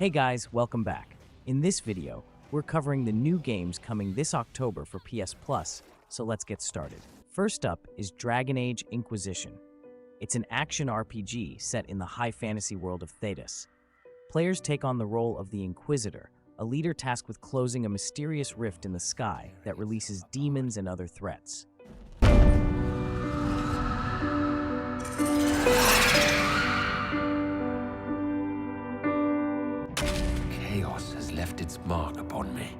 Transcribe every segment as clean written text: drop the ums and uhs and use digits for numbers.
Hey guys, welcome back. In this video, we're covering the new games coming this October for PS Plus, so let's get started. First up is Dragon Age Inquisition. It's an action RPG set in the high fantasy world of Thedas. Players take on the role of the Inquisitor, a leader tasked with closing a mysterious rift in the sky that releases demons and other threats. Chaos has left its mark upon me.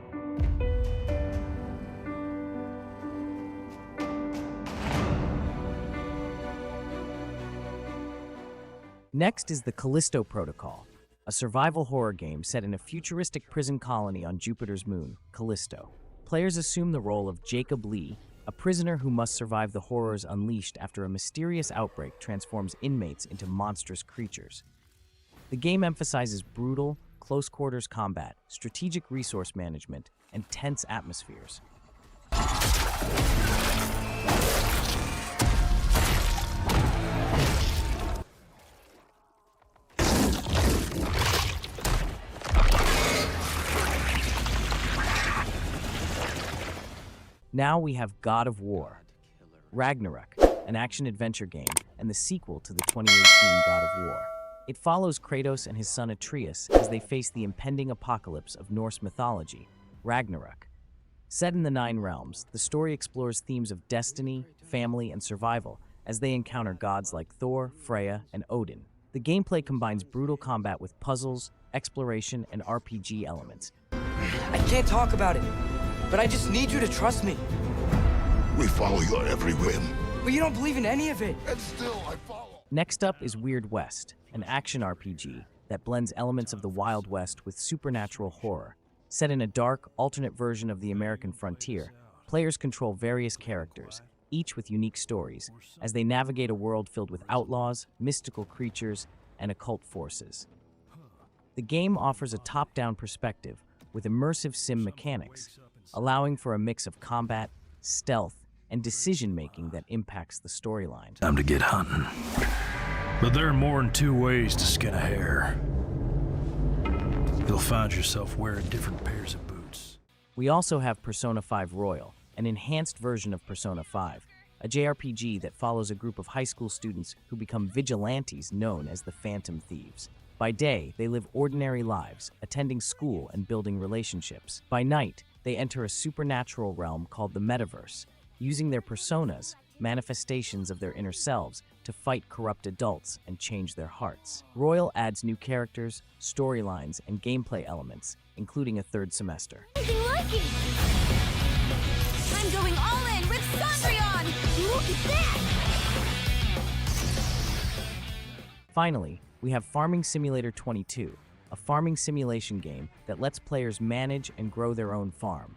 Next is the Kalisto Protocol, a survival horror game set in a futuristic prison colony on Jupiter's moon, Callisto. Players assume the role of Jacob Lee, a prisoner who must survive the horrors unleashed after a mysterious outbreak transforms inmates into monstrous creatures. The game emphasizes brutal, close-quarters combat, strategic resource management, and tense atmospheres. Now we have God of War Ragnarok, an action-adventure game, and the sequel to the 2018 God of War. It follows Kratos and his son Atreus as they face the impending apocalypse of Norse mythology, Ragnarok. Set in the Nine Realms, the story explores themes of destiny, family, and survival as they encounter gods like Thor, Freya, and Odin. The gameplay combines brutal combat with puzzles, exploration, and RPG elements. I can't talk about it, but I just need you to trust me. We follow your every whim. But you don't believe in any of it. And still I follow. Next up is Weird West, an action RPG that blends elements of the Wild West with supernatural horror. Set in a dark, alternate version of the American frontier, players control various characters, each with unique stories, as they navigate a world filled with outlaws, mystical creatures, and occult forces. The game offers a top-down perspective with immersive sim mechanics, allowing for a mix of combat, stealth, and decision-making that impacts the storyline. Time to get hunting. But there are more than two ways to skin a hare. You'll find yourself wearing different pairs of boots. We also have Persona 5 Royal, an enhanced version of Persona 5, a JRPG that follows a group of high school students who become vigilantes known as the Phantom Thieves. By day, they live ordinary lives, attending school and building relationships. By night, they enter a supernatural realm called the Metaverse, using their personas, manifestations of their inner selves, to fight corrupt adults and change their hearts. Royal adds new characters, storylines, and gameplay elements, including a third semester. Anything like it! I'm going all in with Cendrillon! Look at that! Finally, we have Farming Simulator 22, a farming simulation game that lets players manage and grow their own farm.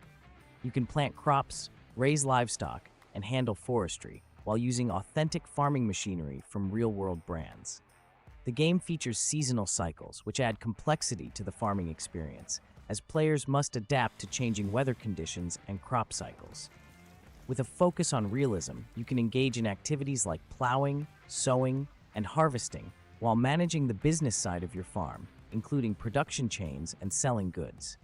You can plant crops, raise livestock, and handle forestry while using authentic farming machinery from real-world brands. The game features seasonal cycles, which add complexity to the farming experience, as players must adapt to changing weather conditions and crop cycles. With a focus on realism, you can engage in activities like plowing, sowing, and harvesting while managing the business side of your farm, including production chains and selling goods.